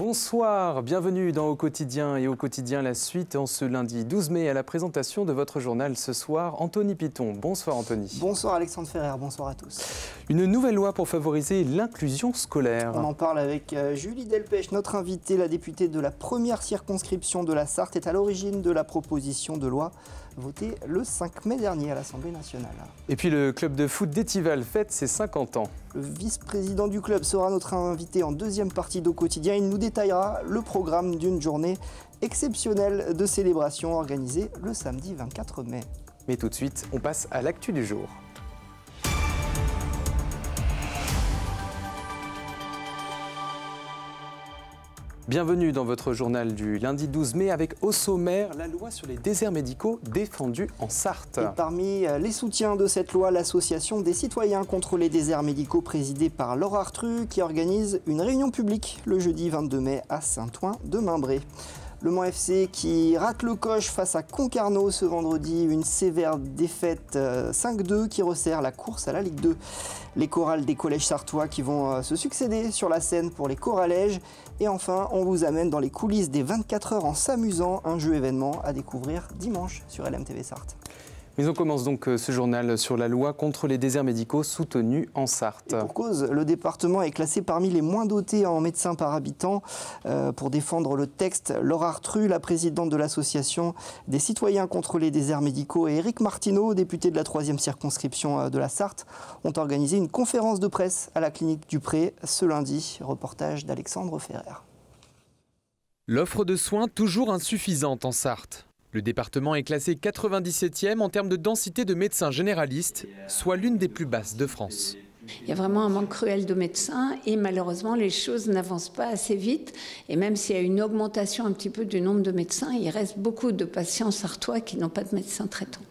Bonsoir, bienvenue dans Au Quotidien et Au Quotidien la suite en ce lundi 12 mai à la présentation de votre journal ce soir, Anthony Piton. Bonsoir Anthony. Bonsoir Alexandre Ferrer, bonsoir à tous. Une nouvelle loi pour favoriser l'inclusion scolaire. On en parle avec Julie Delpech, notre invitée, la députée de la première circonscription de la Sarthe, est à l'origine de la proposition de loi votée le 5 mai dernier à l'Assemblée nationale. Et puis le club de foot d'Étival fête ses 50 ans. Le vice-président du club sera notre invité en deuxième partie d'Au Quotidien. Il nous détaillera le programme d'une journée exceptionnelle de célébration organisée le samedi 24 mai. Mais tout de suite, on passe à l'actu du jour. Bienvenue dans votre journal du lundi 12 mai avec au sommaire la loi sur les déserts médicaux défendue en Sarthe. Et parmi les soutiens de cette loi, l'association des citoyens contre les déserts médicaux présidée par Laure Artru qui organise une réunion publique le jeudi 22 mai à Saint-Ouen-de-Mimbré. Le Mans FC qui rate le coche face à Concarneau ce vendredi, une sévère défaite 5-2 qui resserre la course à la Ligue 2. Les chorales des collèges sartois qui vont se succéder sur la scène pour les choralèges. Et enfin, on vous amène dans les coulisses des 24 heures en s'amusant, un jeu événement à découvrir dimanche sur LMTV Sarthe. Mais on commence donc ce journal sur la loi contre les déserts médicaux soutenue en Sarthe. Et pour cause, le département est classé parmi les moins dotés en médecins par habitant. Pour défendre le texte, Laure Artru, la présidente de l'association des citoyens contre les déserts médicaux, et Éric Martineau, député de la 3e circonscription de la Sarthe, ont organisé une conférence de presse à la clinique du Pré ce lundi. Reportage d'Alexandre Ferrer. L'offre de soins toujours insuffisante en Sarthe. Le département est classé 97e en termes de densité de médecins généralistes, soit l'une des plus basses de France. Il y a vraiment un manque cruel de médecins et malheureusement les choses n'avancent pas assez vite. Et même s'il y a une augmentation un petit peu du nombre de médecins, il reste beaucoup de patients sartois qui n'ont pas de médecin traitant.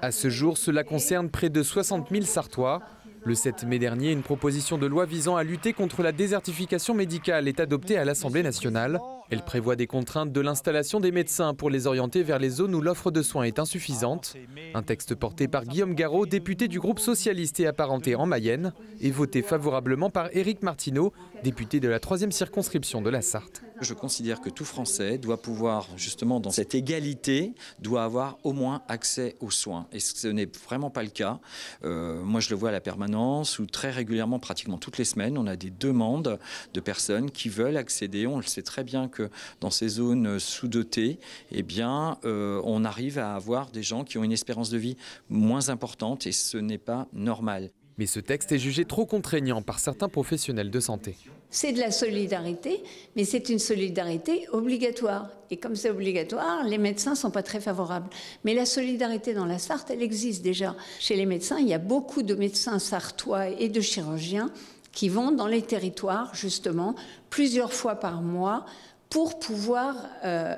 À ce jour, cela concerne près de 60 000 Sartois. Le 7 mai dernier, une proposition de loi visant à lutter contre la désertification médicale est adoptée à l'Assemblée nationale. Elle prévoit des contraintes de l'installation des médecins pour les orienter vers les zones où l'offre de soins est insuffisante. Un texte porté par Guillaume Garot, député du groupe socialiste et apparenté en Mayenne, et voté favorablement par Éric Martineau, député de la 3e circonscription de la Sarthe. Je considère que tout Français doit pouvoir, justement dans cette égalité, doit avoir au moins accès aux soins. Et ce n'est vraiment pas le cas. Moi je le vois à la permanence, où très régulièrement, pratiquement toutes les semaines, on a des demandes de personnes qui veulent accéder. On le sait très bien que dans ces zones sous-dotées, eh bien, on arrive à avoir des gens qui ont une espérance de vie moins importante et ce n'est pas normal. Mais ce texte est jugé trop contraignant par certains professionnels de santé. C'est de la solidarité, mais c'est une solidarité obligatoire. Et comme c'est obligatoire, les médecins ne sont pas très favorables. Mais la solidarité dans la Sarthe, elle existe déjà. Chez les médecins, il y a beaucoup de médecins sartois et de chirurgiens qui vont dans les territoires, justement, plusieurs fois par mois, pour pouvoir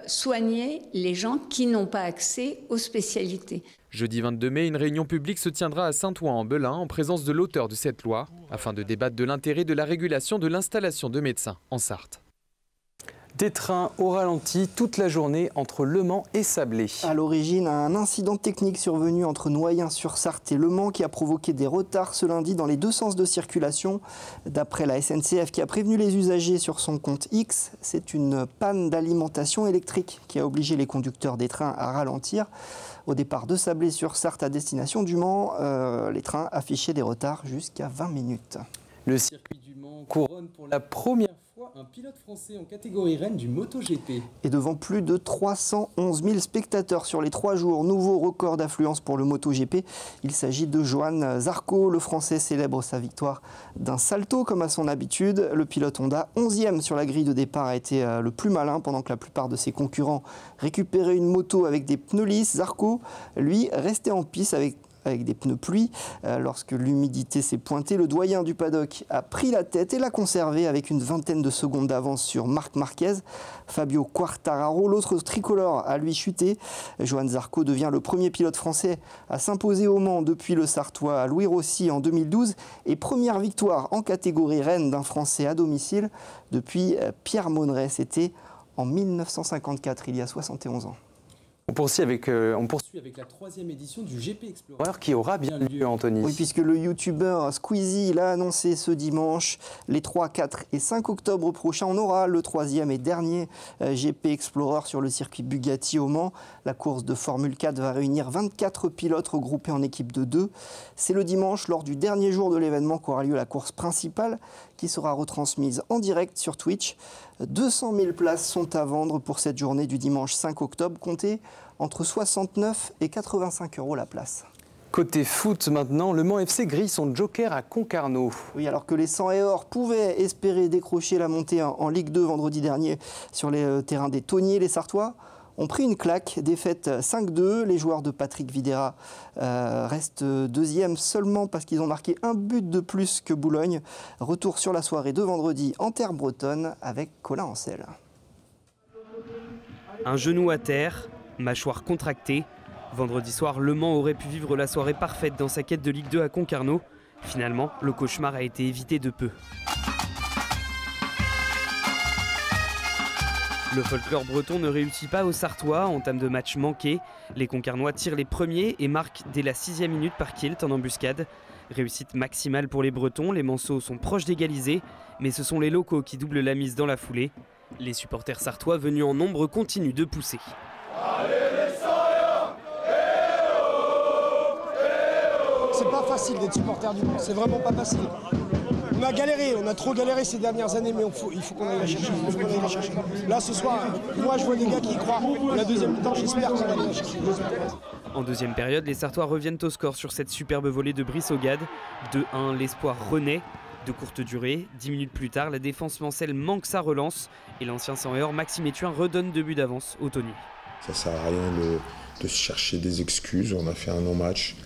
soigner les gens qui n'ont pas accès aux spécialités. Jeudi 22 mai, une réunion publique se tiendra à Saint-Ouen-en-Belin en présence de l'auteur de cette loi, afin de débattre de l'intérêt de la régulation de l'installation de médecins en Sarthe. Des trains au ralenti toute la journée entre Le Mans et Sablé. À l'origine, un incident technique survenu entre Noyens-sur-Sarthe et Le Mans qui a provoqué des retards ce lundi dans les deux sens de circulation. D'après la SNCF qui a prévenu les usagers sur son compte X, c'est une panne d'alimentation électrique qui a obligé les conducteurs des trains à ralentir. Au départ de Sablé-sur-Sarthe à destination du Mans, les trains affichaient des retards jusqu'à 20 minutes. Le circuit du Mans couronne pour la première fois un pilote français en catégorie reine du MotoGP. Et devant plus de 311 000 spectateurs sur les 3 jours, nouveau record d'affluence pour le MotoGP. Il s'agit de Johan Zarco. Le Français célèbre sa victoire d'un salto comme à son habitude. Le pilote Honda, 11e sur la grille de départ, a été le plus malin pendant que la plupart de ses concurrents récupéraient une moto avec des pneus lisses. Zarco, lui, restait en piste avec des pneus pluie. Lorsque l'humidité s'est pointée, le doyen du paddock a pris la tête et l'a conservé avec une vingtaine de secondes d'avance sur Marc Marquez. Fabio Quartararo, l'autre tricolore, a lui chuté. Johan Zarco devient le premier pilote français à s'imposer au Mans depuis le Sartois Louis Rossi en 2012 et première victoire en catégorie reine d'un Français à domicile depuis Pierre Monneret. C'était en 1954, il y a 71 ans. On poursuit avec la 3e édition du GP Explorer qui aura bien lieu, Anthony. Oui, puisque le youtubeur Squeezie l'a annoncé ce dimanche, les 3, 4 et 5 octobre prochains, on aura le 3e et dernier GP Explorer sur le circuit Bugatti au Mans. La course de Formule 4 va réunir 24 pilotes regroupés en équipe de 2. C'est le dimanche, lors du dernier jour de l'événement, qu'aura lieu la course principale, qui sera retransmise en direct sur Twitch. 200 000 places sont à vendre pour cette journée du dimanche 5 octobre, comptez entre 69 et 85 € la place. Côté foot maintenant, le Mans FC grille son joker à Concarneau. Oui, alors que les 100 et or pouvaient espérer décrocher la montée en Ligue 2 vendredi dernier sur les terrains des Tonniers, les Sartois ont pris une claque, défaite 5-2. Les joueurs de Patrick Videra restent deuxième seulement parce qu'ils ont marqué un but de plus que Boulogne. Retour sur la soirée de vendredi en terre bretonne avec Colin Ancel. Un genou à terre, mâchoire contractée. Vendredi soir, Le Mans aurait pu vivre la soirée parfaite dans sa quête de Ligue 2 à Concarneau. Finalement, le cauchemar a été évité de peu. Le folklore breton ne réussit pas aux Sartois, entame de match manqué. Les Concarnois tirent les premiers et marquent dès la 6e minute par Kilt en embuscade. Réussite maximale pour les Bretons, les Manceaux sont proches d'égaliser, mais ce sont les locaux qui doublent la mise dans la foulée. Les supporters sartois venus en nombre continuent de pousser. C'est pas facile d'être supporter du Mans, c'est vraiment pas facile. On a galéré, on a trop galéré ces dernières années, mais il faut qu'on aille la chercher. Là, ce soir, moi, je vois des gars qui y croient. La deuxième mi-temps, j'espère qu'on va aller la chercher. En deuxième période, les Sartois reviennent au score sur cette superbe volée de Brice Augade. 2-1, l'espoir renaît. De courte durée, 10 minutes plus tard, la défense mancelle manque sa relance et l'ancien 100 et or Maxime Étuin redonne 2 buts d'avance au Tonnier. Ça sert à rien de se chercher des excuses, on a fait un non-match.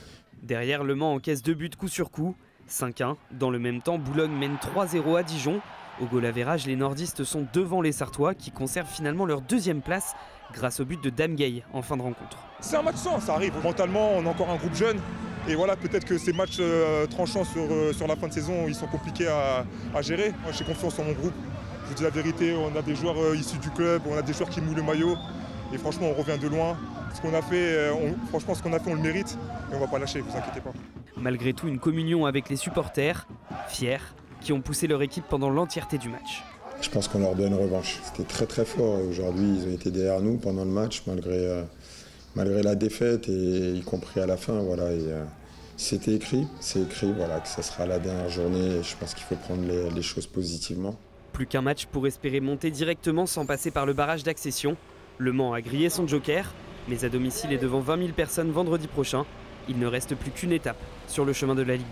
Derrière, Le Mans encaisse 2 buts coup sur coup. 5-1. Dans le même temps, Boulogne mène 3-0 à Dijon. Au goal average, les nordistes sont devant les Sartois qui conservent finalement leur 2e place grâce au but de Dame Gay en fin de rencontre. C'est un match sans, ça arrive. Mentalement, on a encore un groupe jeune. Et voilà, peut-être que ces matchs tranchants sur la fin de saison, ils sont compliqués à gérer. Moi, j'ai confiance en mon groupe. Je vous dis la vérité, on a des joueurs issus du club, on a des joueurs qui mouillent le maillot. Et franchement, on revient de loin. Ce qu'on a fait, on le mérite. Et on ne va pas lâcher, vous inquiétez pas. Malgré tout, une communion avec les supporters, fiers, qui ont poussé leur équipe pendant l'entièreté du match. Je pense qu'on leur doit une revanche. C'était très très fort. Aujourd'hui, ils ont été derrière nous pendant le match, malgré la défaite, et y compris à la fin. Voilà, c'était écrit, c'est écrit, voilà, que ça sera la dernière journée. Et je pense qu'il faut prendre les choses positivement. Plus qu'un match pour espérer monter directement sans passer par le barrage d'accession. Le Mans a grillé son joker, mais à domicile et devant 20 000 personnes vendredi prochain, il ne reste plus qu'une étape sur le chemin de la Ligue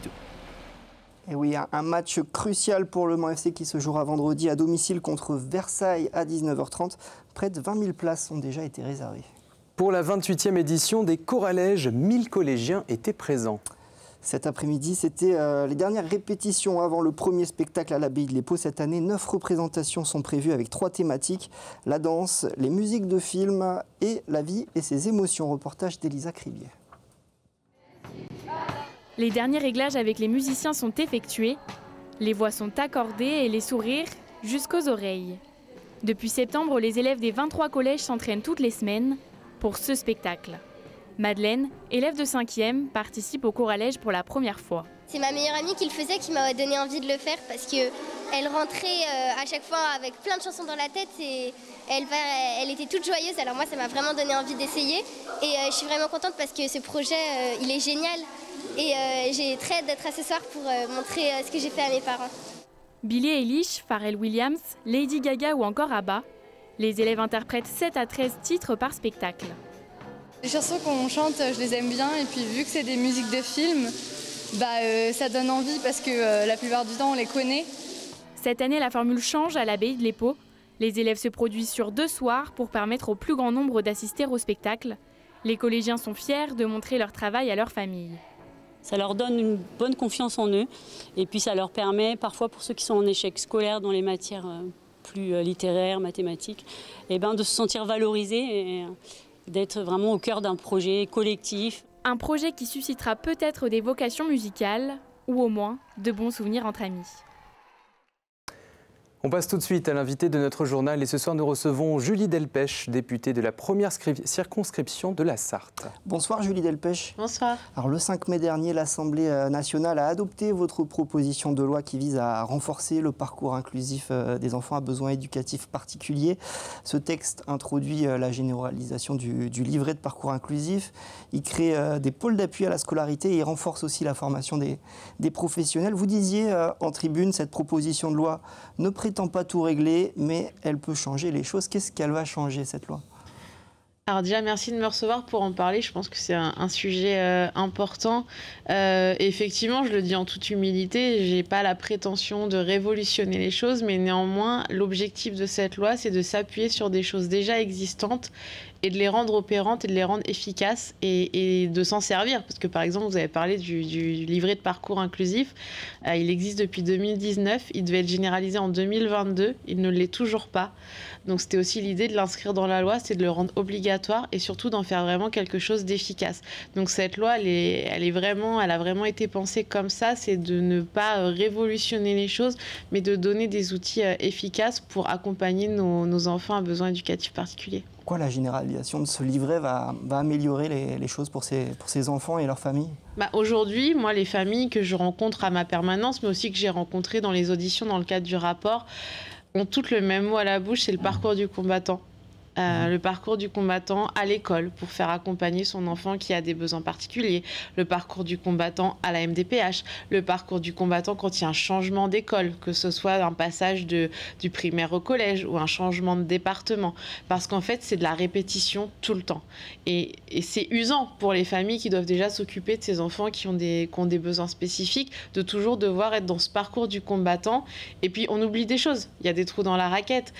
2. Et oui, un match crucial pour le Mans FC qui se jouera vendredi à domicile contre Versailles à 19h30. Près de 20 000 places ont déjà été réservées. Pour la 28e édition des Coralèges, 1000 collégiens étaient présents. Cet après-midi, c'était les dernières répétitions avant le premier spectacle à l'abbaye de l'Épau. Cette année, 9 représentations sont prévues avec 3 thématiques. La danse, les musiques de films et la vie et ses émotions. Reportage d'Elisa Cribier. Les derniers réglages avec les musiciens sont effectués. Les voix sont accordées et les sourires jusqu'aux oreilles. Depuis septembre, les élèves des 23 collèges s'entraînent toutes les semaines pour ce spectacle. Madeleine, élève de 5e, participe au Coralège pour la première fois. C'est ma meilleure amie qui le faisait qui m'a donné envie de le faire parce qu'elle rentrait à chaque fois avec plein de chansons dans la tête et elle était toute joyeuse. Alors moi, ça m'a vraiment donné envie d'essayer. Et je suis vraiment contente parce que ce projet, il est génial. Et j'ai très hâte d'être à ce soir pour montrer ce que j'ai fait à mes parents. Billie Eilish, Pharrell Williams, Lady Gaga ou encore ABBA. Les élèves interprètent 7 à 13 titres par spectacle. Les chansons qu'on chante, je les aime bien. Et puis vu que c'est des musiques de films, ça donne envie parce que la plupart du temps, on les connaît. Cette année, la formule change à l'abbaye de l'Épau. Les élèves se produisent sur 2 soirs pour permettre au plus grand nombre d'assister au spectacle. Les collégiens sont fiers de montrer leur travail à leur famille. Ça leur donne une bonne confiance en eux et puis ça leur permet parfois pour ceux qui sont en échec scolaire dans les matières plus littéraires, mathématiques, de se sentir valorisés et d'être vraiment au cœur d'un projet collectif. Un projet qui suscitera peut-être des vocations musicales ou au moins de bons souvenirs entre amis. On passe tout de suite à l'invité de notre journal et ce soir nous recevons Julie Delpech, députée de la première circonscription de la Sarthe. Bonsoir Julie Delpech. Bonsoir. Alors le 5 mai dernier, l'Assemblée nationale a adopté votre proposition de loi qui vise à renforcer le parcours inclusif des enfants à besoins éducatifs particuliers. Ce texte introduit la généralisation du livret de parcours inclusif. Il crée des pôles d'appui à la scolarité et il renforce aussi la formation des professionnels. Vous disiez en tribune, cette proposition de loi ne prétend pas tout régler, mais elle peut changer les choses. Qu'est-ce qu'elle va changer, cette loi ? Alors déjà, merci de me recevoir pour en parler. Je pense que c'est un sujet important. Effectivement, je le dis en toute humilité, je n'ai pas la prétention de révolutionner les choses, mais néanmoins, l'objectif de cette loi, c'est de s'appuyer sur des choses déjà existantes et de les rendre opérantes et de les rendre efficaces et de s'en servir. Parce que par exemple, vous avez parlé du livret de parcours inclusif. Il existe depuis 2019. Il devait être généralisé en 2022. Il ne l'est toujours pas. Donc c'était aussi l'idée de l'inscrire dans la loi, c'est de le rendre obligatoire et surtout d'en faire vraiment quelque chose d'efficace. Donc cette loi, elle a vraiment été pensée comme ça, c'est de ne pas révolutionner les choses, mais de donner des outils efficaces pour accompagner nos enfants à besoins éducatifs particuliers. Pourquoi la généralisation de ce livret va améliorer les choses pour ces enfants et leurs familles ? Aujourd'hui, moi, les familles que je rencontre à ma permanence, mais aussi que j'ai rencontrées dans les auditions dans le cadre du rapport, ont toutes le même mot à la bouche, c'est le parcours du combattant. Le parcours du combattant à l'école pour faire accompagner son enfant qui a des besoins particuliers, le parcours du combattant à la MDPH, le parcours du combattant quand il y a un changement d'école, que ce soit un passage du primaire au collège ou un changement de département, parce qu'en fait c'est de la répétition tout le temps et c'est usant pour les familles qui doivent déjà s'occuper de ces enfants qui ont des besoins spécifiques, de toujours devoir être dans ce parcours du combattant. Et puis on oublie des choses, il y a des trous dans la raquette.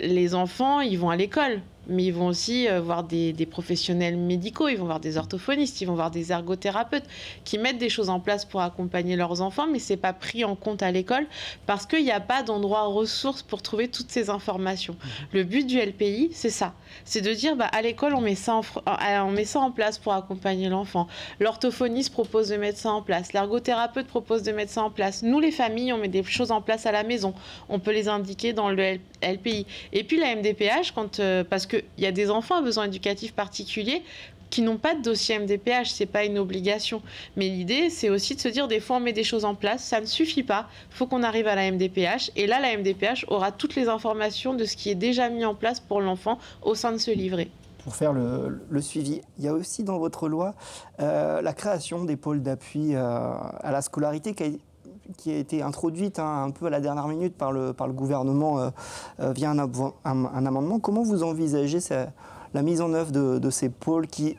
Les enfants, ils vont à l'école, mais ils vont aussi voir des professionnels médicaux, ils vont voir des orthophonistes, ils vont voir des ergothérapeutes qui mettent des choses en place pour accompagner leurs enfants, mais ce n'est pas pris en compte à l'école parce qu'il n'y a pas d'endroit ressources pour trouver toutes ces informations. Le but du LPI, c'est ça, c'est de dire à l'école, on met ça en place pour accompagner l'enfant. L'orthophoniste propose de mettre ça en place, l'ergothérapeute propose de mettre ça en place. Nous, les familles, on met des choses en place à la maison, on peut les indiquer dans le LPI. Et puis la MDPH, parce qu'il y a des enfants à besoins éducatifs particuliers qui n'ont pas de dossier MDPH, ce n'est pas une obligation. Mais l'idée, c'est aussi de se dire, des fois, on met des choses en place, ça ne suffit pas, il faut qu'on arrive à la MDPH. Et là, la MDPH aura toutes les informations de ce qui est déjà mis en place pour l'enfant au sein de ce livret. Pour faire le suivi, il y a aussi dans votre loi la création des pôles d'appui à la scolarité qui a été introduite un peu à la dernière minute par le gouvernement via un amendement. Comment vous envisagez la mise en œuvre de ces pôles qui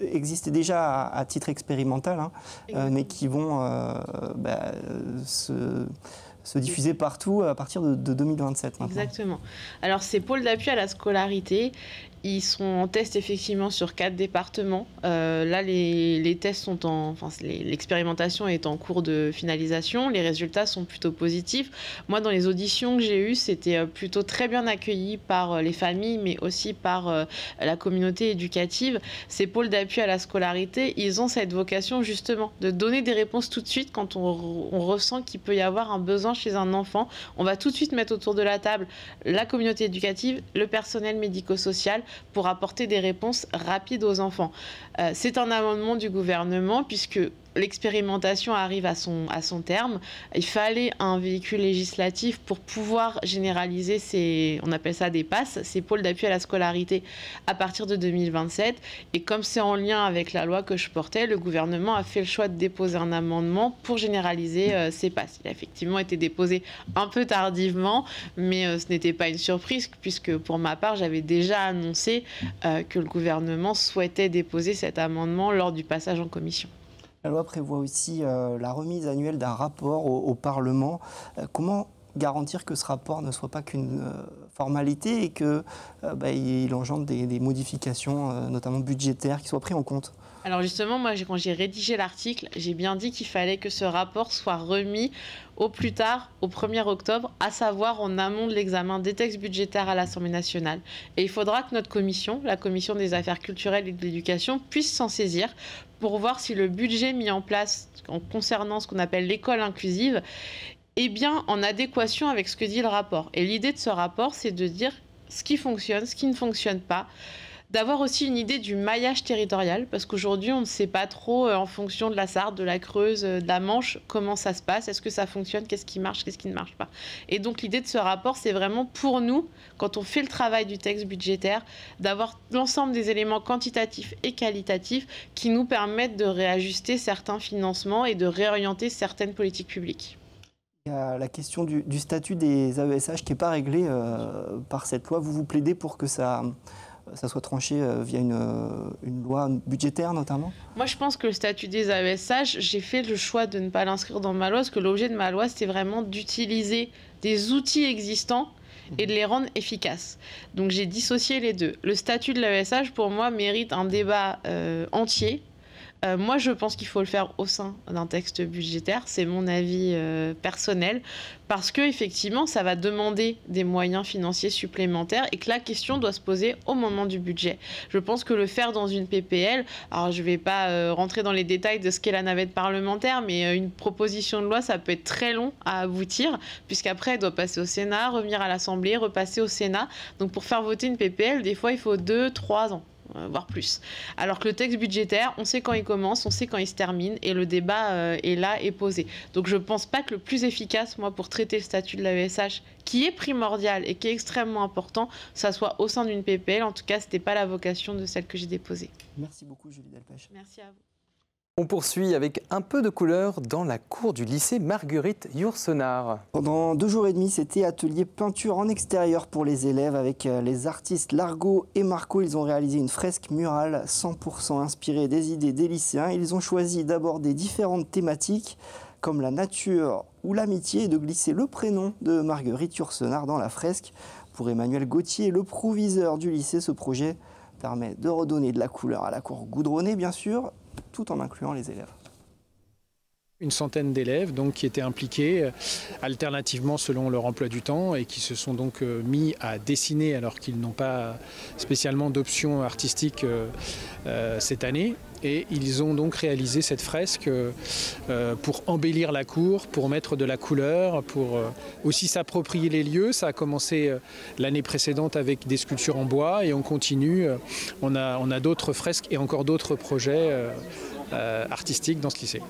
existaient déjà à titre expérimental, mais qui vont se diffuser partout à partir de 2027 maintenant. Exactement. Alors ces pôles d'appui à la scolarité, ils sont en test effectivement sur 4 départements. Là, les tests sont l'expérimentation est en cours de finalisation. Les résultats sont plutôt positifs. Moi, dans les auditions que j'ai eues, c'était plutôt très bien accueilli par les familles, mais aussi par la communauté éducative. Ces pôles d'appui à la scolarité, ils ont cette vocation justement de donner des réponses tout de suite quand on ressent qu'il peut y avoir un besoin chez un enfant. On va tout de suite mettre autour de la table la communauté éducative, le personnel médico-social, pour apporter des réponses rapides aux enfants. C'est un amendement du gouvernement puisque l'expérimentation arrive à son terme. Il fallait un véhicule législatif pour pouvoir généraliser on appelle ça des PASS, ces pôles d'appui à la scolarité à partir de 2027. Et comme c'est en lien avec la loi que je portais, le gouvernement a fait le choix de déposer un amendement pour généraliser ces PASS. Il a effectivement été déposé un peu tardivement, mais ce n'était pas une surprise puisque pour ma part, j'avais déjà annoncé que le gouvernement souhaitait déposer cet amendement lors du passage en commission. La loi prévoit aussi la remise annuelle d'un rapport au Parlement. Comment garantir que ce rapport ne soit pas qu'une formalité et qu'il engendre des modifications, notamment budgétaires, qui soient prises en compte ? Alors justement, moi, quand j'ai rédigé l'article, j'ai bien dit qu'il fallait que ce rapport soit remis au plus tard, au 1er octobre, à savoir en amont de l'examen des textes budgétaires à l'Assemblée nationale. Et il faudra que notre commission, la commission des affaires culturelles et de l'éducation, puisse s'en saisir pour voir si le budget mis en place concernant ce qu'on appelle l'école inclusive est bien en adéquation avec ce que dit le rapport. Et l'idée de ce rapport, c'est de dire ce qui fonctionne, ce qui ne fonctionne pas, d'avoir aussi une idée du maillage territorial, parce qu'aujourd'hui, on ne sait pas trop, en fonction de la Sarthe, de la Creuse, de la Manche, comment ça se passe, est-ce que ça fonctionne, qu'est-ce qui marche, qu'est-ce qui ne marche pas. Et donc, l'idée de ce rapport, c'est vraiment pour nous, quand on fait le travail du texte budgétaire, d'avoir l'ensemble des éléments quantitatifs et qualitatifs qui nous permettent de réajuster certains financements et de réorienter certaines politiques publiques. Il y a la question du statut des AESH qui n'est pas réglée par cette loi. Vous plaidez pour que ça soit tranché via une loi budgétaire notamment? Moi, je pense que le statut des AESH, j'ai fait le choix de ne pas l'inscrire dans ma loi, parce que l'objet de ma loi, c'était vraiment d'utiliser des outils existants et de les rendre efficaces. Donc j'ai dissocié les deux. Le statut de l'AESH, pour moi, mérite un débat entier. Moi, je pense qu'il faut le faire au sein d'un texte budgétaire. C'est mon avis personnel. Parce qu'effectivement, ça va demander des moyens financiers supplémentaires et que la question doit se poser au moment du budget. Je pense que le faire dans une PPL, alors je ne vais pas rentrer dans les détails de ce qu'est la navette parlementaire, mais une proposition de loi, ça peut être très long à aboutir, puisqu'après, elle doit passer au Sénat, revenir à l'Assemblée, repasser au Sénat. Donc pour faire voter une PPL, des fois, il faut 2-3 ans. Voire plus. Alors que le texte budgétaire, on sait quand il commence, on sait quand il se termine, et le débat est là, est posé. Donc je ne pense pas que le plus efficace, moi, pour traiter le statut de l'AESH, qui est primordial et qui est extrêmement important, ça soit au sein d'une PPL. En tout cas, ce n'était pas la vocation de celle que j'ai déposée. Merci beaucoup, Julie Delpech. Merci à vous. On poursuit avec un peu de couleur dans la cour du lycée Marguerite Yourcenar. Pendant 2 jours et demi, c'était atelier peinture en extérieur pour les élèves avec les artistes Largo et Marco. Ils ont réalisé une fresque murale 100% inspirée des idées des lycéens. Ils ont choisi d'aborder différentes thématiques comme la nature ou l'amitié et de glisser le prénom de Marguerite Yourcenar dans la fresque. Pour Emmanuel Gauthier, le proviseur du lycée, ce projet permet de redonner de la couleur à la cour goudronnée, bien sûr, tout en incluant les élèves. Une centaine d'élèves donc, qui étaient impliqués alternativement selon leur emploi du temps et qui se sont donc mis à dessiner alors qu'ils n'ont pas spécialement d'option artistique cette année. Et ils ont donc réalisé cette fresque pour embellir la cour, pour mettre de la couleur, pour aussi s'approprier les lieux. Ça a commencé l'année précédente avec des sculptures en bois et on continue. On a d'autres fresques et encore d'autres projets artistiques dans ce lycée.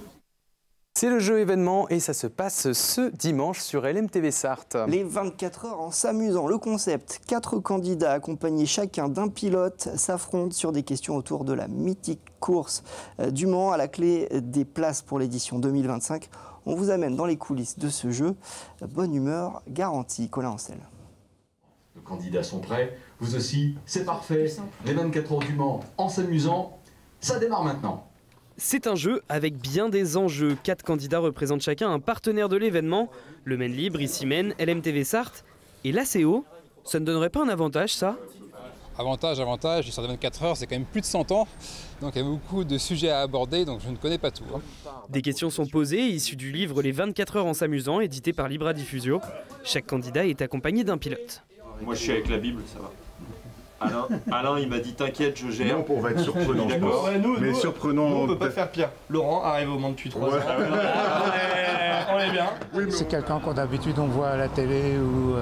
C'est le jeu événement et ça se passe ce dimanche sur LMTV Sarthe. Les 24 heures en s'amusant. Le concept, 4 candidats accompagnés chacun d'un pilote s'affrontent sur des questions autour de la mythique course du Mans à la clé des places pour l'édition 2025. On vous amène dans les coulisses de ce jeu. Bonne humeur garantie. Colin Ancel. Les candidats sont prêts, vous aussi, c'est parfait. Les 24 heures du Mans en s'amusant, ça démarre maintenant. C'est un jeu avec bien des enjeux. 4 candidats représentent chacun un partenaire de l'événement. Le Maine Libre, ici Maine, LMTV Sarthe et l'ACO. Ça ne donnerait pas un avantage, ça? Avantage, sur les 24 heures, c'est quand même plus de 100 ans. Donc il y a beaucoup de sujets à aborder, donc je ne connais pas tout. Des questions sont posées, issues du livre Les 24 heures en s'amusant, édité par Libra Diffusio. Chaque candidat est accompagné d'un pilote. Moi je suis avec la Bible, ça va. Alain, il m'a dit t'inquiète, je gère. Non, on va être surprenant. Ouais, mais surprenant. Nous, on peut pas faire pire. Laurent arrive au Mans depuis 3 ans. On est bien. Oui, c'est quelqu'un qu'on d'habitude on voit à la télé ou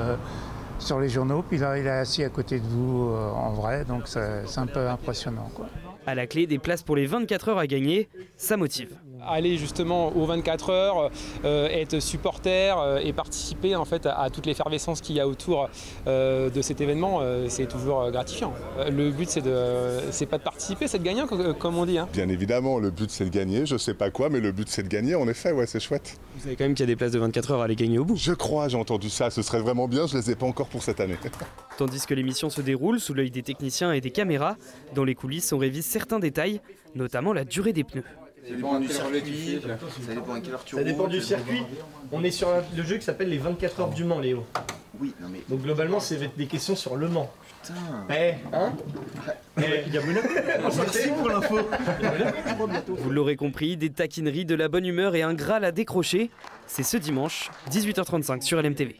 sur les journaux, puis là il est assis à côté de vous en vrai, donc c'est un peu impressionnant, quoi. À la clé, des places pour les 24 heures à gagner, ça motive. Aller justement aux 24 heures, être supporter et participer en fait à toute l'effervescence qu'il y a autour de cet événement, c'est toujours gratifiant. Le but c'est pas de participer, c'est de gagner comme on dit. Hein. Bien évidemment, le but c'est de gagner, je sais pas quoi, mais le but c'est de gagner, en effet, ouais, c'est chouette. Vous savez quand même qu'il y a des places de 24 heures à aller gagner au bout. Je crois, j'ai entendu ça, ce serait vraiment bien, je les ai pas encore pour cette année. Tandis que l'émission se déroule sous l'œil des techniciens et des caméras, dans les coulisses on révise certains détails, notamment la durée des pneus. Ça dépend du circuit. Ça dépend à quelle heure tu roules. Ça dépend du circuit. On est sur le jeu qui s'appelle les 24 heures du Mans, Léo. Oui, non mais... Donc globalement, c'est des questions sur le Mans. Putain. Hein il y a Monaco. Merci pour l'info. Vous l'aurez compris, des taquineries, de la bonne humeur et un Graal à décrocher. C'est ce dimanche, 18h35 sur LMTV.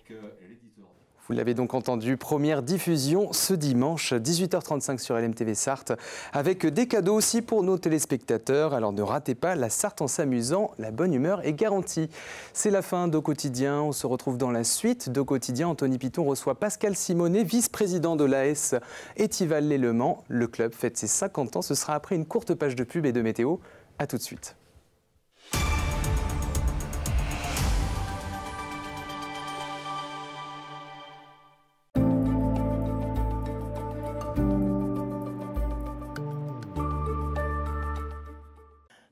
Vous l'avez donc entendu, première diffusion ce dimanche, 18h35 sur LMTV Sarthe, avec des cadeaux aussi pour nos téléspectateurs. Alors ne ratez pas la Sarthe en s'amusant, la bonne humeur est garantie. C'est la fin d'Au Quotidien, on se retrouve dans la suite d'Au Quotidien. Anthony Piton reçoit Pascal Simonet, vice-président de l'AS Étival-Les-Le Mans. Le club fête ses 50 ans, ce sera après une courte page de pub et de météo. A tout de suite.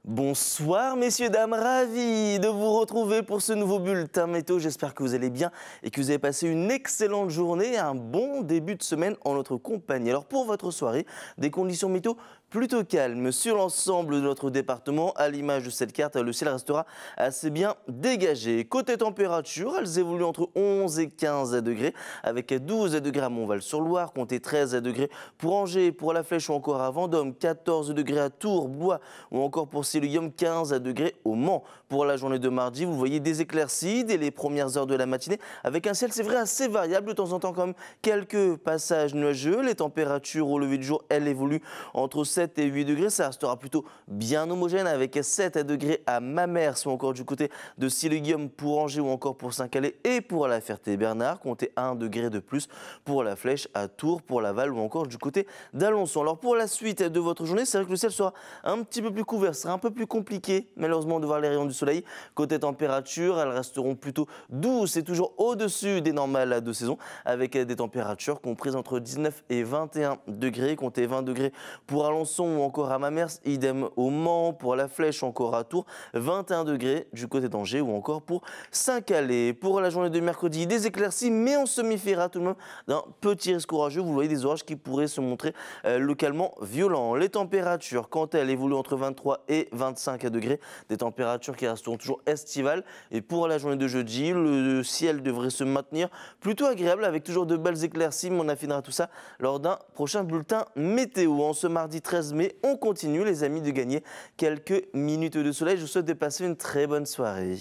Bonsoir messieurs, dames, ravi de vous retrouver pour ce nouveau bulletin météo. J'espère que vous allez bien et que vous avez passé une excellente journée, un bon début de semaine en notre compagnie. Alors pour votre soirée, des conditions météo plutôt calmes sur l'ensemble de notre département. À l'image de cette carte, le ciel restera assez bien dégagé. Côté température, elles évoluent entre 11 et 15 degrés, avec 12 degrés à Montval-sur-Loire, comptez 13 degrés pour Angers, pour La Flèche ou encore à Vendôme, 14 degrés à Tours, Blois ou encore pour Sillum, 15 degrés au Mans. Pour la journée de mardi, vous voyez des éclaircies dès les premières heures de la matinée, avec un ciel, c'est vrai, assez variable, de temps en temps comme quelques passages nuageux. Les températures au lever du jour, elles évoluent entre 7 et 8 degrés, ça restera plutôt bien homogène avec 7 degrés à Mamers ou encore du côté de Sillum pour Angers ou encore pour Saint-Calais et pour La Ferté-Bernard, comptez 1 degré de plus pour La Flèche, à Tours, pour Laval ou encore du côté d'Alençon. Alors pour la suite de votre journée, c'est vrai que le ciel sera un petit peu plus couvert, ce sera un peu plus compliqué malheureusement de voir les rayons du soleil. Côté température, elles resteront plutôt douces et toujours au-dessus des normales de saison avec des températures comprises entre 19 et 21 degrés, comptez 20 degrés pour Alençon ou encore à Mamers, idem au Mans, pour La Flèche, encore à Tours, 21 degrés du côté d'Angers ou encore pour Saint-Calais. Pour la journée de mercredi, des éclaircies, mais on se méfiera tout de même d'un petit risque orageux. Vous voyez des orages qui pourraient se montrer localement violents. Les températures, quant à elles, évoluent entre 23 et 25 degrés, des températures qui resteront toujours estivales. Et pour la journée de jeudi, le ciel devrait se maintenir plutôt agréable avec toujours de belles éclaircies, mais on affinera tout ça lors d'un prochain bulletin météo. En ce mardi 13 mai, on continue les amis de gagner quelques minutes de soleil. Je vous souhaite de passer une très bonne soirée.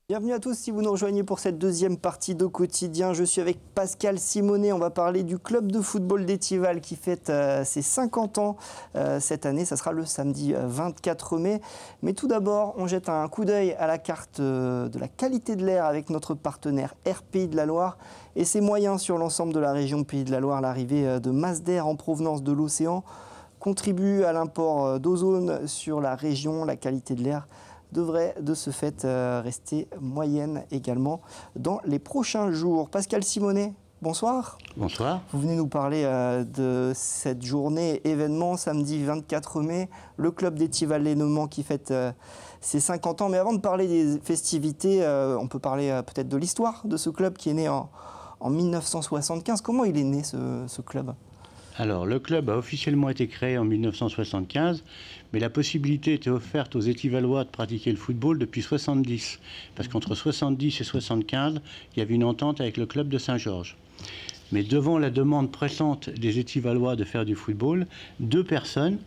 Bienvenue à tous si vous nous rejoignez pour cette deuxième partie d'Au Quotidien. Je suis avec Pascal Simonet. On va parler du club de football d'Étival qui fête ses 50 ans cette année. Ça sera le samedi 24 mai. Mais tout d'abord, on jette un coup d'œil à la carte de la qualité de l'air avec notre partenaire Air Pays de la Loire et ses moyens sur l'ensemble de la région Pays de la Loire. L'arrivée de masses d'air en provenance de l'océan contribue à l'import d'ozone sur la région. La qualité de l'air devrait de ce fait rester moyenne également dans les prochains jours. Pascal Simonet, bonsoir. Bonsoir. Vous venez nous parler de cette journée événement samedi 24 mai, le club d'Étival-Les-Le Mans qui fête ses 50 ans. Mais avant de parler des festivités, on peut parler peut-être de l'histoire de ce club qui est né en 1975. Comment il est né ce club ? Alors, le club a officiellement été créé en 1975, mais la possibilité était offerte aux Étivalois de pratiquer le football depuis 70, parce qu'entre 70 et 75, il y avait une entente avec le club de Saint-Georges. Mais devant la demande pressante des Étivalois de faire du football, deux personnes,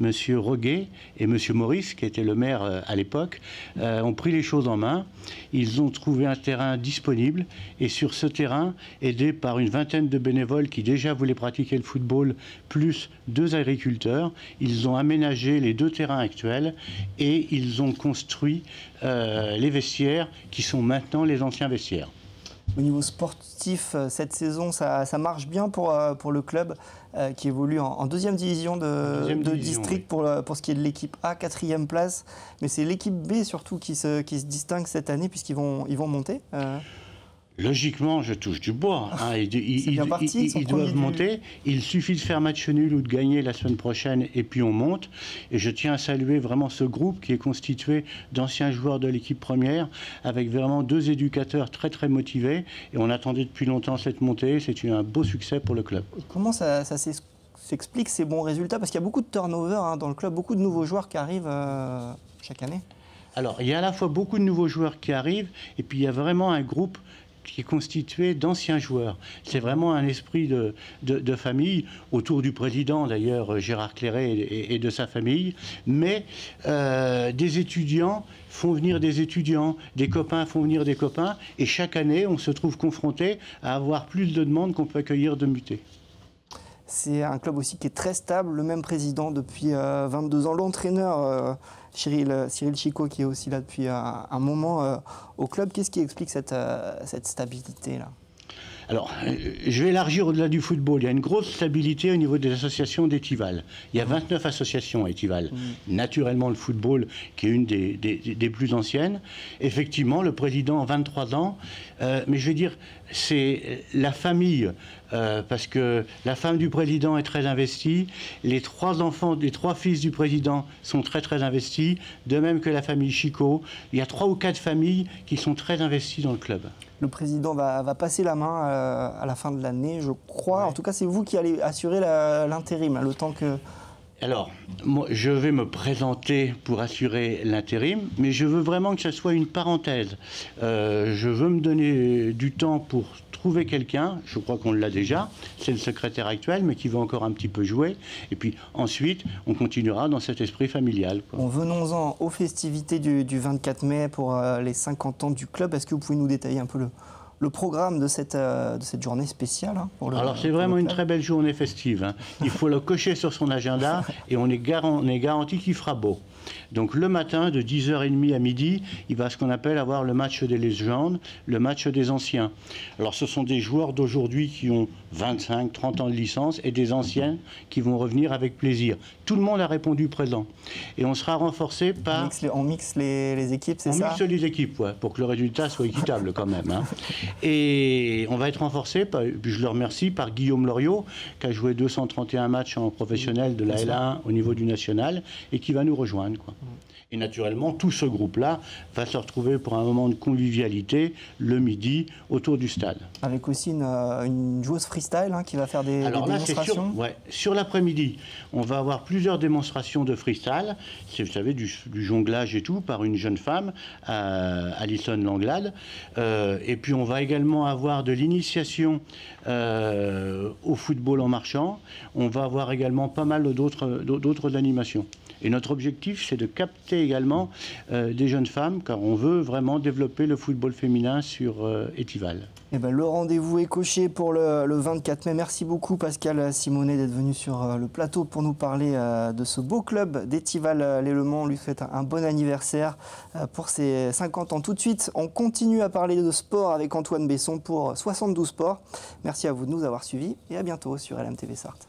M. Roguet et M. Maurice, qui était le maire à l'époque, ont pris les choses en main. Ils ont trouvé un terrain disponible et sur ce terrain, aidés par une vingtaine de bénévoles qui déjà voulaient pratiquer le football, plus deux agriculteurs, ils ont aménagé les deux terrains actuels et ils ont construit les vestiaires qui sont maintenant les anciens vestiaires. Au niveau sportif, cette saison, ça marche bien pour le club qui évolue en deuxième division de district, oui. pour ce qui est de l'équipe A, 4e place. Mais c'est l'équipe B surtout qui se distingue cette année puisqu'ils vont monter. Logiquement, je touche du bois. Hein. Ils doivent monter. Il suffit de faire match nul ou de gagner la semaine prochaine et puis on monte. Et je tiens à saluer vraiment ce groupe qui est constitué d'anciens joueurs de l'équipe première avec vraiment deux éducateurs très très motivés. Et on attendait depuis longtemps cette montée. C'est un beau succès pour le club. Comment ça s'explique ces bons résultats? Parce qu'il y a beaucoup de turnover dans le club, beaucoup de nouveaux joueurs qui arrivent chaque année. Alors, il y a à la fois beaucoup de nouveaux joueurs qui arrivent et puis il y a vraiment un groupe qui est constitué d'anciens joueurs. C'est vraiment un esprit de famille, autour du président d'ailleurs, Gérard Clairet et de sa famille, mais des étudiants font venir des étudiants, des copains font venir des copains, et chaque année on se trouve confronté à avoir plus de demandes qu'on peut accueillir de mutés. C'est un club aussi qui est très stable, le même président depuis 22 ans, l'entraîneur Cyril Chicot qui est aussi là depuis un moment au club. Qu'est-ce qui explique cette stabilité-là ? Alors, je vais élargir au-delà du football. Il y a une grosse stabilité au niveau des associations d'Étival. Il y a 29 associations à Étival. Naturellement, le football, qui est une des plus anciennes. Effectivement, le président a 23 ans. Mais je vais dire, c'est la famille, parce que la femme du président est très investie. Les 3 enfants, les 3 fils du président sont très très investis. De même que la famille Chicot. Il y a 3 ou 4 familles qui sont très investies dans le club. Le président va passer la main à la fin de l'année, je crois. Ouais. En tout cas, c'est vous qui allez assurer l'intérim, le temps que... Alors, moi, je vais me présenter pour assurer l'intérim, mais je veux vraiment que ça soit une parenthèse. Je veux me donner du temps pour trouver quelqu'un, je crois qu'on l'a déjà, c'est le secrétaire actuel, mais qui va encore un petit peu jouer. Et puis ensuite, on continuera dans cet esprit familial, quoi. Bon, venons-en aux festivités du 24 mai pour les 50 ans du club. Est-ce que vous pouvez nous détailler un peu le programme de cette journée spéciale Alors c'est vraiment une très belle journée festive, hein. Il faut le cocher sur son agenda et on est garanti qu'il fera beau. Donc le matin, de 10h30 à midi, il va ce qu'on appelle avoir le match des légendes, le match des anciens. Alors ce sont des joueurs d'aujourd'hui qui ont 25, 30 ans de licence et des anciennes qui vont revenir avec plaisir. Tout le monde a répondu présent. Et on sera renforcé par... On mixe les équipes, c'est ça ? On mixe les équipes, ouais, pour que le résultat soit équitable quand même, hein. Et on va être renforcé, puis je le remercie, par Guillaume Loriot, qui a joué 231 matchs en professionnel de la L1 au niveau du national, et qui va nous rejoindre, quoi. Et naturellement, tout ce groupe-là va se retrouver pour un moment de convivialité le midi autour du stade. Avec aussi une joueuse freestyle qui va faire des démonstrations. Sur l'après-midi, on va avoir plusieurs démonstrations de freestyle. C'est, vous savez, du jonglage et tout, par une jeune femme, Alison Langlade. Et puis on va également avoir de l'initiation au football en marchant. On va avoir également pas mal d'autres animations. Et notre objectif, c'est de capter également des jeunes femmes, car on veut vraiment développer le football féminin sur Étival. Eh ben, le rendez-vous est coché pour le 24 mai. Merci beaucoup Pascal Simonet d'être venu sur le plateau pour nous parler de ce beau club d'Étival-les-Le-Mans. On lui souhaite un bon anniversaire pour ses 50 ans. Tout de suite, on continue à parler de sport avec Antoine Besson pour 72 Sports. Merci à vous de nous avoir suivis et à bientôt sur LMTV Sarthe.